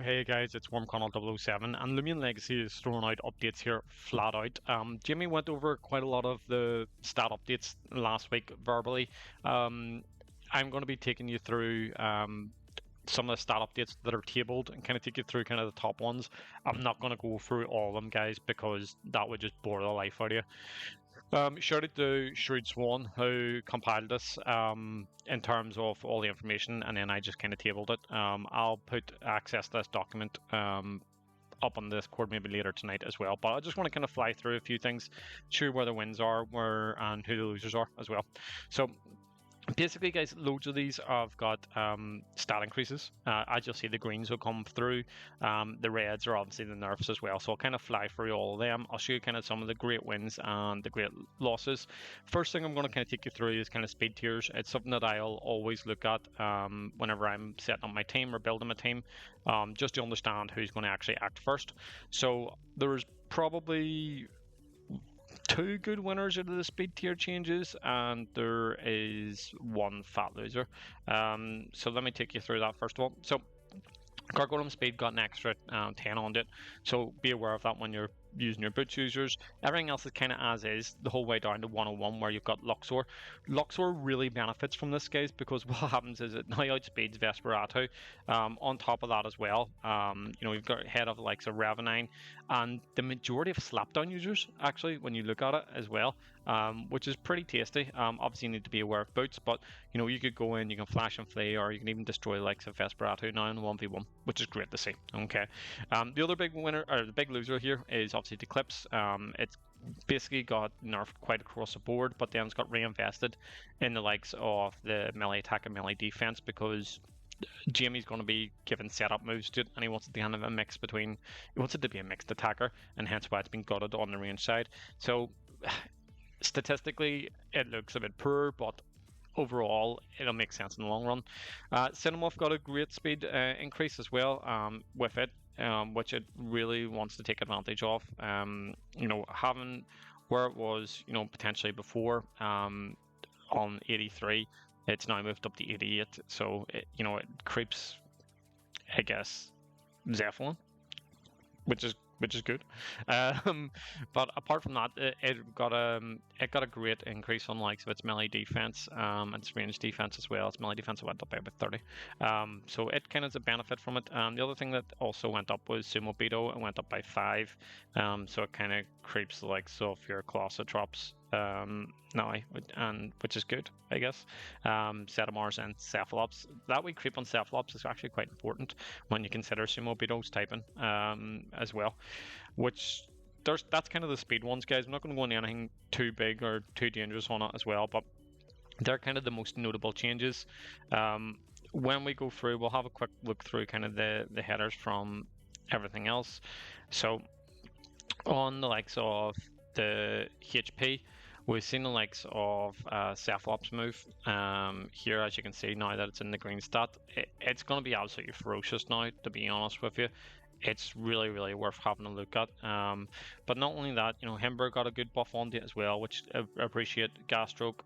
Hey guys, it's WormConnell 007, and Loomian Legacy is throwing out updates here flat out. Jimmy went over quite a lot of the stat updates last week verbally. I'm going to be taking you through some of the stat updates that are tabled and kind of take you through kind of the top ones. I'm not going to go through all of them, guys, because that would just bore the life out of you. Shout out to Shrewd Swan who compiled this in terms of all the information, and then I just kind of tabled it. I'll put access to this document up on the Discord maybe later tonight as well. But I just want to kind of fly through a few things, show where the wins are, where and who the losers are as well. So basically, guys, loads of these have got stat increases. As you'll see, the greens will come through. The reds are obviously the nerfs as well. So I'll kind of fly through all of them. I'll show you kind of some of the great wins and the great losses. First thing I'm going to kind of take you through is kind of speed tiers. It's something that I'll always look at whenever I'm setting up my team or building my team, just to understand who's going to actually act first. So there's probably two good winners out of the speed tier changes, and there is one fat loser. So let me take you through that first of all. So Gargoyle Speed got an extra 10 on it, so be aware of that when you're using your boots users. Everything else is kind of as is the whole way down to 101 where you've got Luxor. Luxor really benefits from this, guys, because what happens is it now outspeeds Vesperatu. On top of that as well, you've got ahead of the likes of Revenine, and the majority of slapdown users actually, when you look at it as well, which is pretty tasty. Obviously you need to be aware of boots, but you could go in, you can flash and flee, or you can even destroy the likes of Vesperatu now in 1v1, which is great to see. Okay, the other big winner, or the big loser here, is obviously the Eclipse. It's basically got nerfed quite across the board, but then it's got reinvested in the likes of the melee attack and melee defense, because Jamie's going to be given setup moves to it, and he wants it to kind of a mix between. He wants it to be a mixed attacker, and hence why it's been gutted on the range side. So statistically, it looks a bit poor, but overall, it'll make sense in the long run. Cinemorph got a great speed increase as well with it, which it really wants to take advantage of. Having where it was, potentially before on 83, it's now moved up to 88. So it creeps, I guess, Zeppelin, which is good. But apart from that, it got a great increase on likes of its melee defense, and its range defense as well. Its melee defense went up by about 30. So it kind of is a benefit from it. The other thing that also went up was Sumo Beto. It went up by 5. So it kind of creeps the likes of your Colossotrops now, and which is good, I guess. Cetamars and Cephalops. That we creep on Cephalops is actually quite important when you consider Sumo Beto's typing as well. Which that's kind of the speed ones, guys. I'm not going to go into anything too big or too dangerous on it as well, but they're kind of the most notable changes. When we go through, we'll have a quick look through kind of the headers from everything else. So on the likes of the HP, we've seen the likes of Cephalops move here, as you can see now that it's in the green stat. It's going to be absolutely ferocious now, to be honest with you. It's really, really worth having a look at. But not only that, Hember got a good buff on it as well, which I appreciate. Gasstroke.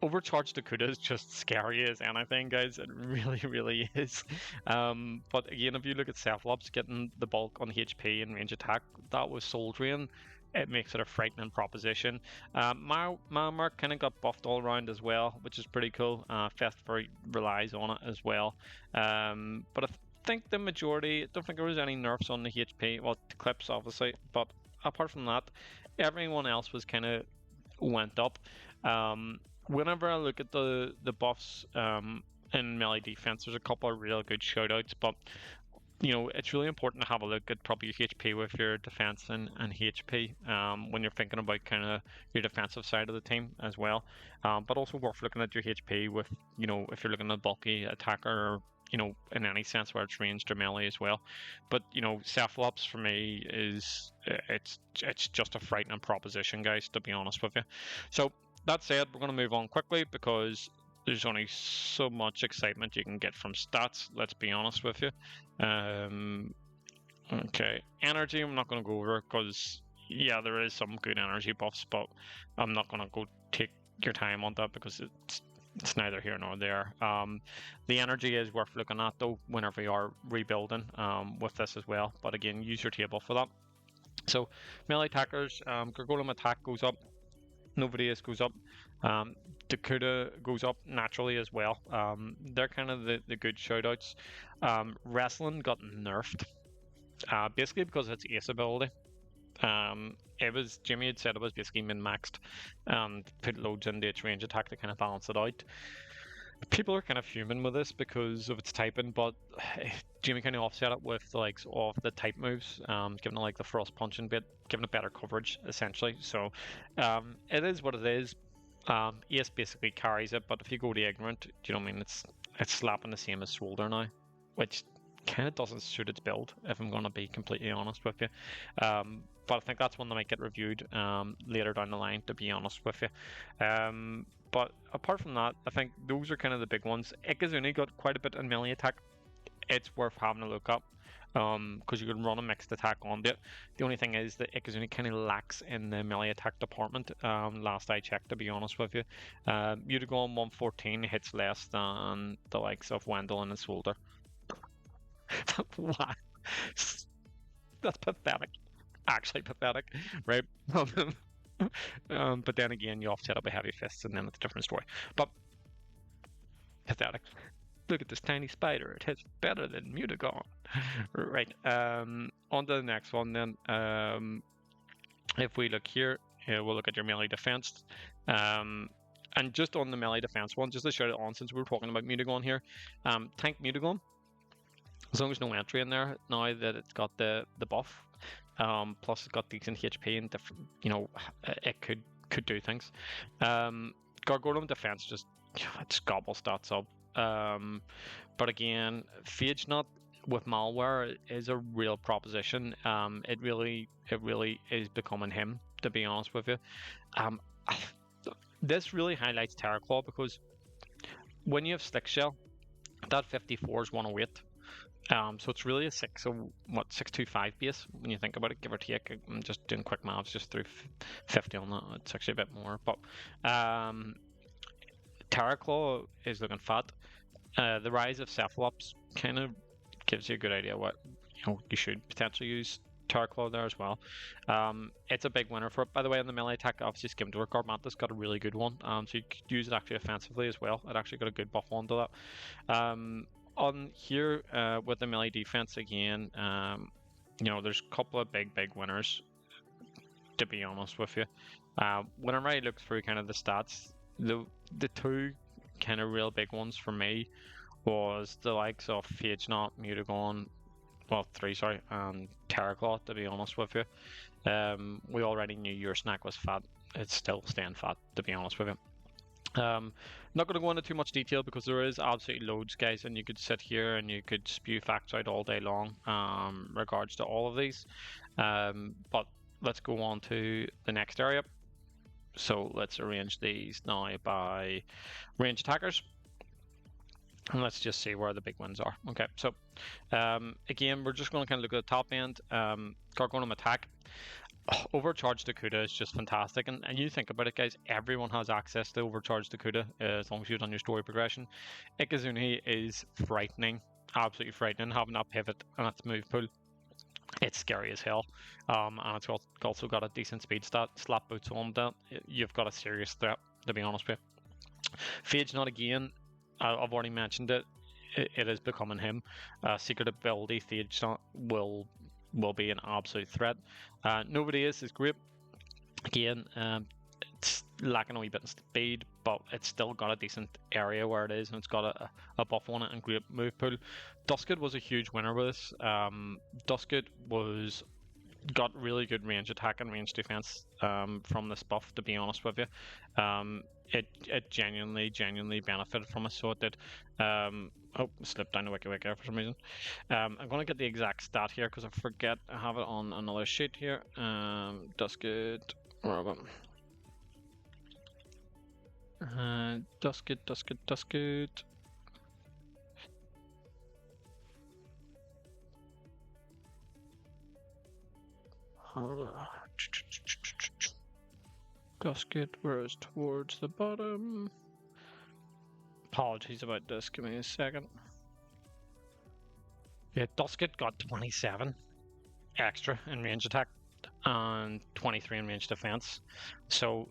Overcharged Dakuta is just scary as anything, guys. It really, really is. But again, if you look at Cephalops getting the bulk on HP and range attack, that was Soul Drain. It makes it a frightening proposition. Mark kind of got buffed all around as well, which is pretty cool. Festival relies on it as well. But I think the majority, I don't think there was any nerfs on the HP, well, the clips obviously, but apart from that, everyone else was kind of went up. Whenever I look at the buffs in melee defense, there's a couple of real good shoutouts, but it's really important to have a look at probably your HP with your defense and HP when you're thinking about kind of your defensive side of the team as well. But also worth looking at your HP with, if you're looking at a bulky attacker, or in any sense where it's ranged or melee as well. But Cephalops for me is it's just a frightening proposition, guys, to be honest with you. So that said, we're going to move on quickly because there's only so much excitement you can get from stats, let's be honest with you. Okay, energy I'm not going to go over because yeah, there is some good energy buffs, but I'm not going to go take your time on that because it's it's neither here nor there. The energy is worth looking at though whenever you are rebuilding with this as well. But again, use your table for that. So melee attackers, Gargolem attack goes up, Novidius goes up, Dakuda goes up naturally as well. They're kind of the good shoutouts. Wrestling got nerfed, basically because of its ace ability. It was, Jimmy had said it was basically min-maxed and put loads into its range attack to kind of balance it out. People are kind of fuming with this because of its typing, but Jimmy kind of offset it with the likes of the type moves, giving it like the frost punching bit, giving it better coverage essentially. So it is what it is. Ace basically carries it, but if you go to ignorant, do you know what I mean? It's slapping the same as Swolder now, which kind of doesn't suit its build, if I'm going to be completely honest with you. But I think that's one that might get reviewed later down the line, to be honest with you. But apart from that, I think those are kind of the big ones. Ikazuni got quite a bit in melee attack. It's worth having a look up because you can run a mixed attack on it. The only thing is that Ikazuni kind of lacks in the melee attack department. Last I checked, to be honest with you, Mutagon 114 hits less than the likes of Wendell and Swolder. Why? That's pathetic. Actually pathetic, right? But then again, you offset it by heavy fists, and then it's a different story. But pathetic. Look at this tiny spider. It hits better than Mutagon. Right. On to the next one then. If we look here, we'll look at your melee defense. And just on the melee defense one, just to shout it on, since we were talking about Mutagon here, tank Mutagon, as long as no entry in there, now that it's got the buff, plus it's got decent HP and different, it could do things. Gargolem defense just gobbles stats up. But again, Phage Nut with malware is a real proposition. It really is becoming him, to be honest with you. This really highlights Terraclaw because when you have Slick Shell, that 54 is 108. So it's really a 625 base when you think about it, give or take. I'm just doing quick maths, just threw 50 on that. It's actually a bit more, but Terraclaw is looking fat. The rise of Cephalops kind of gives you a good idea what you should potentially use Terraclaw there as well. It's a big winner for it. By the way, on the melee attack, obviously Skimmed Orc Mantis got a really good one, so you could use it actually offensively as well. It actually got a good buff onto that. On here with the melee defense again, there's a couple of big winners, to be honest with you. Whenever I look through kind of the stats, the two kind of real big ones for me was the likes of Phage Nut, Mutagon, and Terraclaw, to be honest with you. We already knew your snack was fat. It's still staying fat, to be honest with you. Not going to go into too much detail because there is absolutely loads, guys, and you could sit here and you could spew facts out all day long regards to all of these. But let's go on to the next area. So let's arrange these now by range attackers. And let's just see where the big ones are. Okay, so again, we're just going to kind of look at the top end. Gargolem attack. Overcharged Dakuda is just fantastic, and you think about it, guys, everyone has access to Overcharged Dakuda as long as you've done your story progression. Ikazuni is frightening, absolutely frightening, having that pivot and its move pool. It's scary as hell, and it's also got a decent speed stat. Slap boots on that, you've got a serious threat, to be honest with you. Phage Nut again, I've already mentioned it, it is becoming him. Secret ability Phage Nut will be an absolute threat. Nobody is great. Again, it's lacking a wee bit in speed, but it's still got a decent area where it is, and it's got a buff on it and great move pool. Duskid was a huge winner with this. Duskid got really good range attack and range defense from this buff, to be honest with you. It genuinely benefited from it, so it did. Slipped down the wiki for some reason. I'm going to get the exact stat here because I forget I have it on another sheet here. Duskid, where are we? Duskid. Duskid, where is towards the bottom? Apologies about this. Give me a second. Yeah, Dusket got 27 extra in range attack and 23 in range defense. So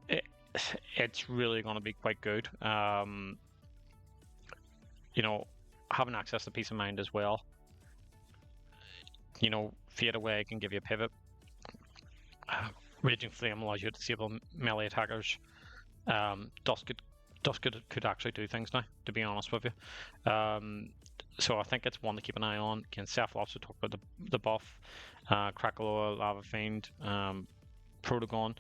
it's really going to be quite good. You know, having access to peace of mind as well. You know, Fade Away can give you a pivot. Raging Flame allows you to disable melee attackers. Dusk could actually do things now, to be honest with you. So I think it's one to keep an eye on. Again, Seth also talked about the buff. Krakaloa, Lava Fiend, Protogon.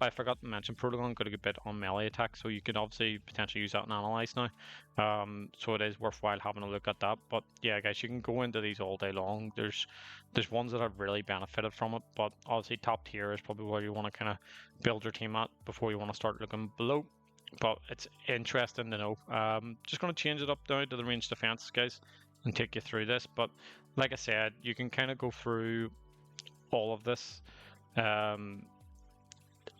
I forgot to mention Protogon got a good bit on melee attack, so you could obviously potentially use that in Analyze now. So it is worthwhile having a look at that. But yeah, guys, you can go into these all day long. There's ones that have really benefited from it, but obviously top tier is probably where you want to kind of build your team at before you want to start looking below. But it's interesting to know. Just going to change it up now to the range defense, guys, and take you through this. But like I said, you can kind of go through all of this in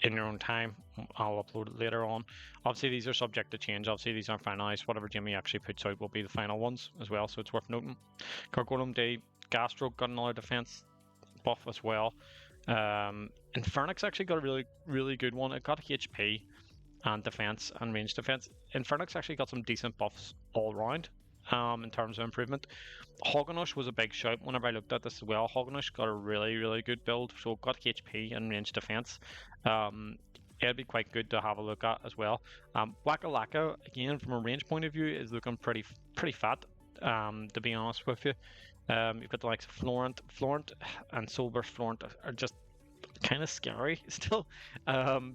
your own time. I'll upload it later on. Obviously, these are subject to change. Obviously, these aren't finalized. Whatever Jimmy actually puts out will be the final ones as well, so it's worth noting. Gargolem Day, Gastro got another defense buff as well. Infernix actually got a really, really good one. It got HP and defense and range defense. Infernix actually got some decent buffs all round in terms of improvement. Hogganush was a big shout whenever I looked at this as well. Hogganush got a really, really good build, so it got HP and range defense. It'd be quite good to have a look at as well. Wakalaka, again, from a range point of view, is looking pretty fat, to be honest with you. You've got the likes of Florent and Soulburst Florent are just kind of scary still,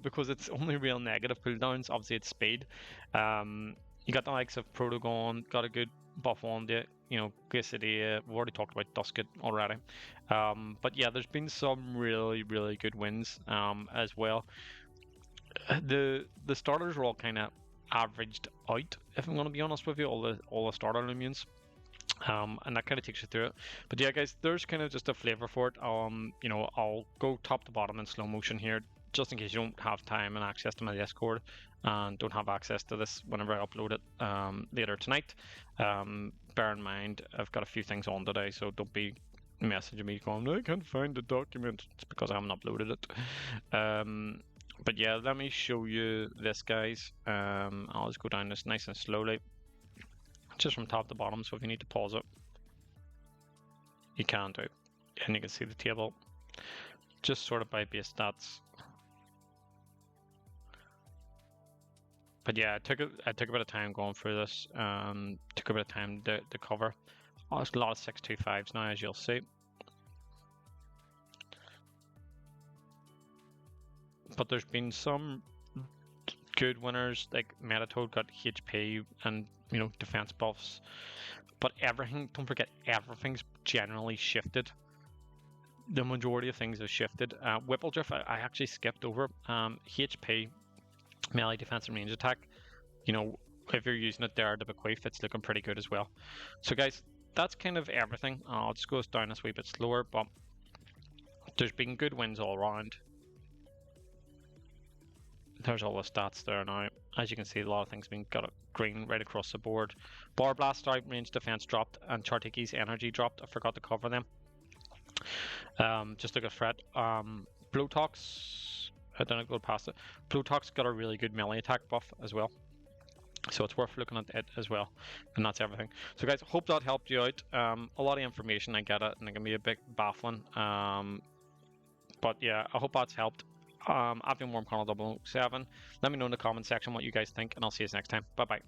because it's only real negative cooldowns. Obviously, it's speed. You got the likes of Protogon, got a good buff on it. You know, Glacidia, we've already talked about Dusket already. But yeah, there's been some really, really good wins as well. The starters are all kind of averaged out, if I'm going to be honest with you, all the starter Loomians. And that kind of takes you through it. But yeah, guys, there's kind of just a flavor for it. You know, I'll go top to bottom in slow motion here, just in case you don't have time and access to my Discord and don't have access to this whenever I upload it later tonight. Bear in mind, I've got a few things on today, so don't be messaging me going, I can't find the document. It's because I haven't uploaded it. But yeah, let me show you this, guys. I'll just go down this nice and slowly, just from top to bottom, so if you need to pause it, you can do. And you can see the table, just sort of by base stats. But yeah, I took a bit of time going through this. Took a bit of time to cover. Oh, there's a lot of 625s now, as you'll see. But there's been some good winners, like Metatoad got HP and, you know, defense buffs. But everything, don't forget, everything's generally shifted. The majority of things have shifted. Whippledrift, I actually skipped over. HP, melee defense and range attack. You know, if you're using it there to bequeath, it's looking pretty good as well. So guys, that's kind of everything. I'll just go down this wee bit slower, but there's been good wins all around. There's all the stats there now. As you can see, a lot of things being got green right across the board. Bar Blast out, range defense dropped, and Chartiki's energy dropped. I forgot to cover them. Just like a threat. Blowtox, I don't go past it. Blowtox got a really good melee attack buff as well, so it's worth looking at it as well. And that's everything. So guys, hope that helped you out. A lot of information, I get it, and it can be a bit baffling. But yeah, I hope that's helped. I've been Warm Channel 007. Let me know in the comment section what you guys think, and I'll see you next time. Bye bye.